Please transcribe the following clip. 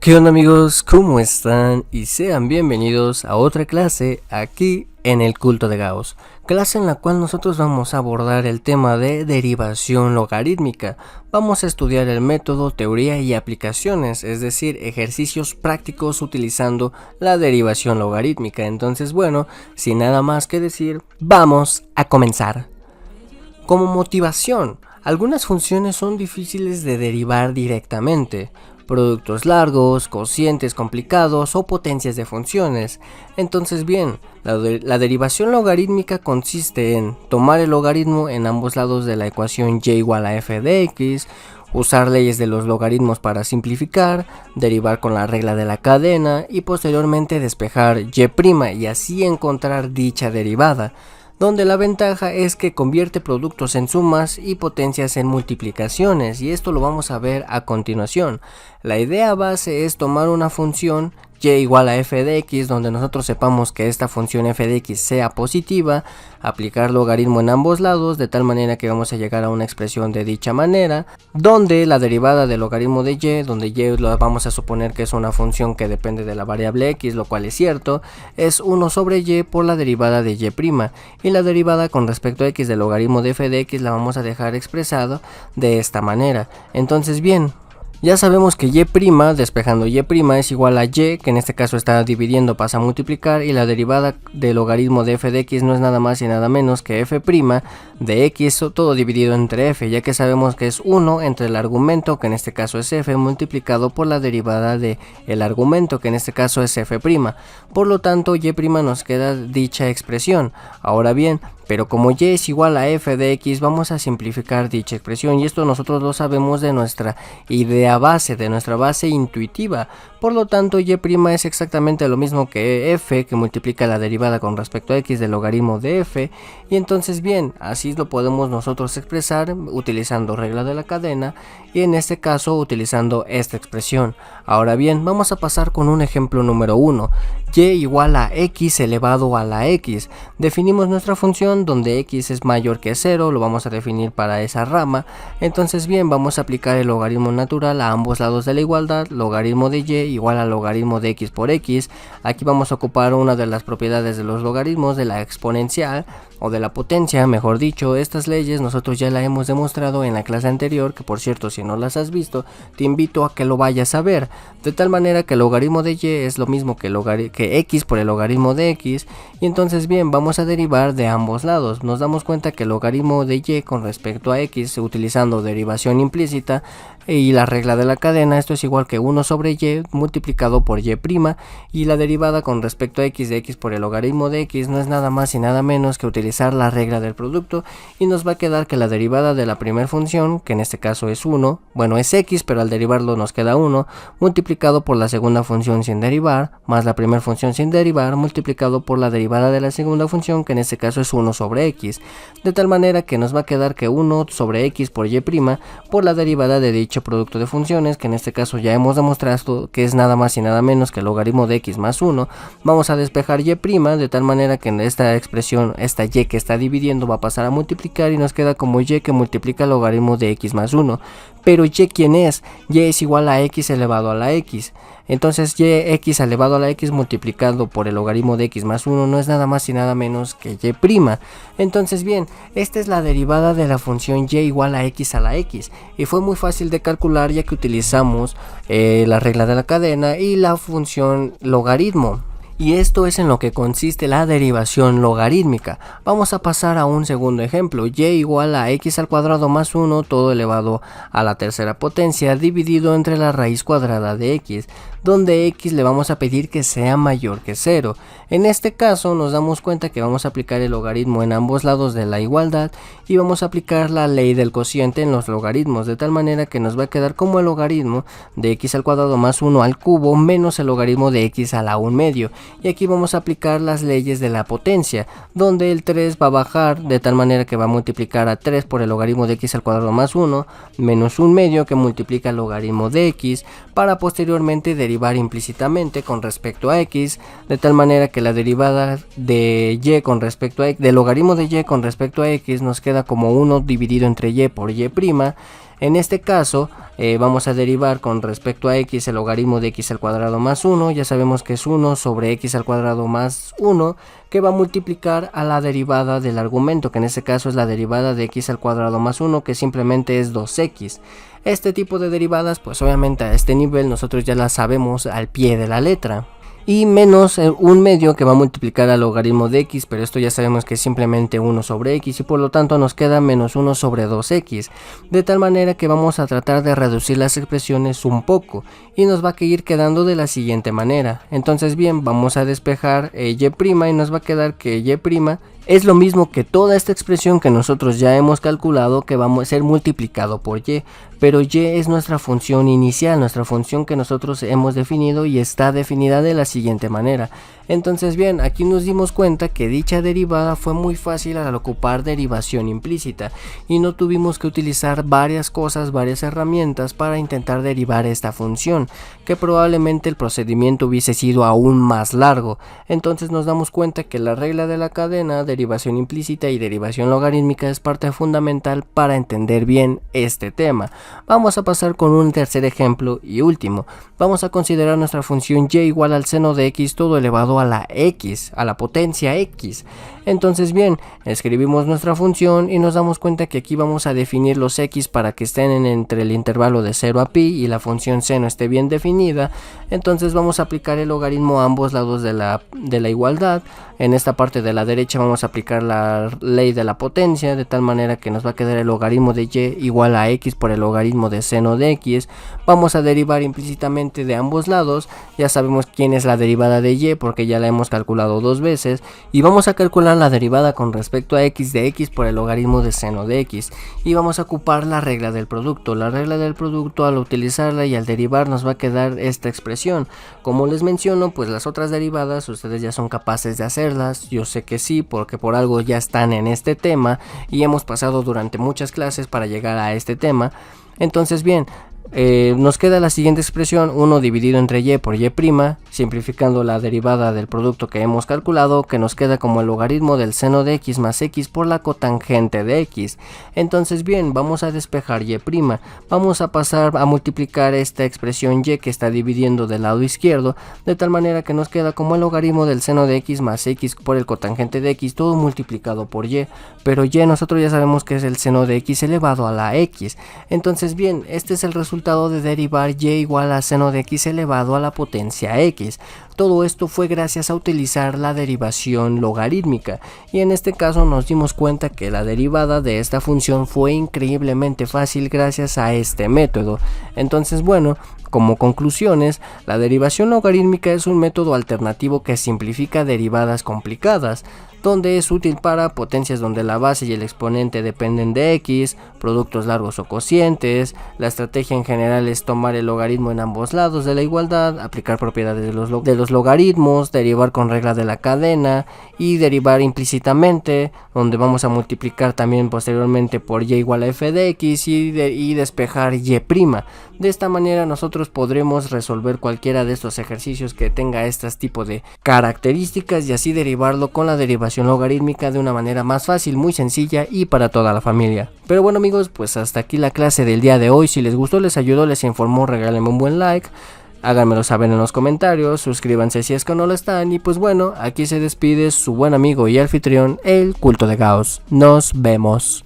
¿Qué onda amigos? ¿Cómo están? Y sean bienvenidos a otra clase aquí en el culto de Gauss, clase en la cual nosotros vamos a abordar el tema de derivación logarítmica. Vamos a estudiar el método, teoría y aplicaciones, es decir, ejercicios prácticos utilizando la derivación logarítmica. Entonces, bueno, sin nada más que decir, vamos a comenzar. Como motivación, algunas funciones son difíciles de derivar directamente. Productos largos, cocientes complicados o potencias de funciones. Entonces bien, la derivación logarítmica consiste en tomar el logaritmo en ambos lados de la ecuación y igual a f de x, usar leyes de los logaritmos para simplificar, derivar con la regla de la cadena y posteriormente despejar y así encontrar dicha derivada, donde la ventaja es que convierte productos en sumas y potencias en multiplicaciones, y esto lo vamos a ver a continuación. La idea base es tomar una función y igual a f de x, donde nosotros sepamos que esta función f de x sea positiva, aplicar logaritmo en ambos lados, de tal manera que vamos a llegar a una expresión de dicha manera, donde la derivada del logaritmo de y, donde y lo vamos a suponer que es una función que depende de la variable x, lo cual es cierto, es 1 sobre y por la derivada de y la derivada con respecto a x del logaritmo de f de x la vamos a dejar expresado de esta manera. Entonces bien, ya sabemos que y', despejando y' es igual a y, que en este caso está dividiendo, pasa a multiplicar, y la derivada del logaritmo de f de x no es nada más y nada menos que f' de x, todo dividido entre f, ya que sabemos que es 1 entre el argumento, que en este caso es f, multiplicado por la derivada del argumento, que en este caso es f'. Por lo tanto, y' nos queda dicha expresión. Ahora bien, pero como y es igual a f de x, vamos a simplificar dicha expresión, y esto nosotros lo sabemos de nuestra idea base, de nuestra base intuitiva. Por lo tanto, y' es exactamente lo mismo que f, que multiplica la derivada con respecto a x del logaritmo de f, y entonces bien, así lo podemos nosotros expresar utilizando regla de la cadena, y en este caso utilizando esta expresión. Ahora bien, vamos a pasar con un ejemplo número 1. y igual a x elevado a la x. Definimos nuestra función donde x es mayor que 0, lo vamos a definir para esa rama. Entonces bien, vamos a aplicar el logaritmo natural a ambos lados de la igualdad, logaritmo de y igual al logaritmo de x por x. Aquí vamos a ocupar una de las propiedades de los logaritmos, de la exponencial o de la potencia, mejor dicho. Estas leyes nosotros ya las hemos demostrado en la clase anterior, que por cierto, si no las has visto, te invito a que lo vayas a ver, de tal manera que el logaritmo de y es lo mismo que x por el logaritmo de x, y entonces bien, vamos a derivar de ambos lados. Nos damos cuenta que el logaritmo de y con respecto a x, utilizando derivación implícita y la regla de la cadena, esto es igual que 1 sobre y multiplicado por y', y la derivada con respecto a x de x por el logaritmo de x no es nada más y nada menos que utilizar la regla del producto, y nos va a quedar que la derivada de la primera función, que en este caso es 1, bueno es x, pero al derivarlo nos queda 1, multiplicado por la segunda función sin derivar, más la primera función sin derivar, multiplicado por la derivada de la segunda función, que en este caso es 1 sobre x, de tal manera que nos va a quedar que 1 sobre x por y' por la derivada de dicho producto de funciones, que en este caso ya hemos demostrado que es nada más y nada menos que el logaritmo de x más 1. Vamos a despejar y', de tal manera que en esta expresión, esta y que está dividiendo va a pasar a multiplicar, y nos queda como y que multiplica el logaritmo de x más 1. Pero y, ¿quién es? Y es igual a x elevado a la x. Entonces x elevado a la x multiplicado por el logaritmo de x más 1 no es nada más y nada menos que y'. Entonces bien, esta es la derivada de la función y igual a x, y fue muy fácil de calcular, ya que utilizamos la regla de la cadena y la función logaritmo. Y esto es en lo que consiste la derivación logarítmica. Vamos a pasar a un segundo ejemplo. Y igual a x al cuadrado más 1, todo elevado a la tercera potencia, dividido entre la raíz cuadrada de x, donde x le vamos a pedir que sea mayor que 0. En este caso nos damos cuenta que vamos a aplicar el logaritmo en ambos lados de la igualdad, y vamos a aplicar la ley del cociente en los logaritmos, de tal manera que nos va a quedar como el logaritmo de x al cuadrado más 1 al cubo menos el logaritmo de x a la 1 medio. Y aquí vamos a aplicar las leyes de la potencia, donde el 3 va a bajar de tal manera que va a multiplicar a 3 por el logaritmo de x al cuadrado más 1 menos 1 medio, que multiplica el logaritmo de x, para posteriormente derivar implícitamente con respecto a x, de tal manera que la derivada de y con respecto a x, del logaritmo de y con respecto a x, nos queda como 1 dividido entre y por y', En este caso vamos a derivar con respecto a x el logaritmo de x al cuadrado más 1, ya sabemos que es 1 sobre x al cuadrado más 1, que va a multiplicar a la derivada del argumento, que en este caso es la derivada de x al cuadrado más 1, que simplemente es 2x. Este tipo de derivadas, pues obviamente a este nivel nosotros ya las sabemos al pie de la letra. Y menos un medio que va a multiplicar al logaritmo de x, pero esto ya sabemos que es simplemente 1 sobre x y por lo tanto nos queda menos 1 sobre 2x, de tal manera que vamos a tratar de reducir las expresiones un poco y nos va a ir quedando de la siguiente manera. Entonces bien, vamos a despejar y' y nos va a quedar que y' es lo mismo que toda esta expresión que nosotros ya hemos calculado, que vamos a ser multiplicado por y, pero y es nuestra función inicial, nuestra función que nosotros hemos definido y está definida de la siguiente manera. Entonces bien, aquí nos dimos cuenta que dicha derivada fue muy fácil al ocupar derivación implícita y no tuvimos que utilizar varias cosas, varias herramientas para intentar derivar esta función, que probablemente el procedimiento hubiese sido aún más largo. Entonces nos damos cuenta que la regla de la cadena, derivación implícita y derivación logarítmica, es parte fundamental para entender bien este tema. Vamos a pasar con un tercer ejemplo y último. Vamos a considerar nuestra función y igual al seno de x todo elevado a la x, a la potencia x. Entonces bien, escribimos nuestra función y nos damos cuenta que aquí vamos a definir los x para que estén entre el intervalo de 0 a pi y la función seno esté bien definida. Entonces vamos a aplicar el logaritmo a ambos lados de la igualdad. En esta parte de la derecha vamos a aplicar la ley de la potencia, de tal manera que nos va a quedar el logaritmo de y igual a x por el logaritmo de seno de x. Vamos a derivar implícitamente de ambos lados, ya sabemos quién es la derivada de y porque ya la hemos calculado dos veces, y vamos a calcular la derivada con respecto a x de x por el logaritmo de seno de x, y vamos a ocupar la regla del producto. La regla del producto, al utilizarla y al derivar, nos va a quedar esta expresión. Como les menciono, pues las otras derivadas ustedes ya son capaces de hacerlas, yo sé que sí, porque por algo ya están en este tema y hemos pasado durante muchas clases para llegar a este tema. Entonces bien, nos queda la siguiente expresión, 1 dividido entre y por y', simplificando la derivada del producto que hemos calculado, que nos queda como el logaritmo del seno de x más x por la cotangente de x. Entonces bien, vamos a despejar y', vamos a pasar a multiplicar esta expresión y que está dividiendo del lado izquierdo, de tal manera que nos queda como el logaritmo del seno de x más x por el cotangente de x, todo multiplicado por y, pero y nosotros ya sabemos que es el seno de x elevado a la x. Entonces bien, este es el resultado de derivar y igual a seno de x elevado a la potencia x. Todo esto fue gracias a utilizar la derivación logarítmica, y en este caso nos dimos cuenta que la derivada de esta función fue increíblemente fácil gracias a este método. Entonces bueno, como conclusiones, la derivación logarítmica es un método alternativo que simplifica derivadas complicadas, donde es útil para potencias donde la base y el exponente dependen de x, productos largos o cocientes. La estrategia en general es tomar el logaritmo en ambos lados de la igualdad, aplicar propiedades de los logaritmos, derivar con regla de la cadena y derivar implícitamente, donde vamos a multiplicar también posteriormente por y igual a f de x y despejar y'. De esta manera nosotros podremos resolver cualquiera de estos ejercicios que tenga este tipo de características y así derivarlo con la derivación logarítmica de una manera más fácil, muy sencilla y para toda la familia. Pero bueno amigos, pues hasta aquí la clase del día de hoy. Si les gustó, les ayudó, les informó, regálenme un buen like, háganmelo saber en los comentarios, suscríbanse si es que no lo están, y pues bueno, aquí se despide su buen amigo y anfitrión, el Culto de Gauss. Nos vemos.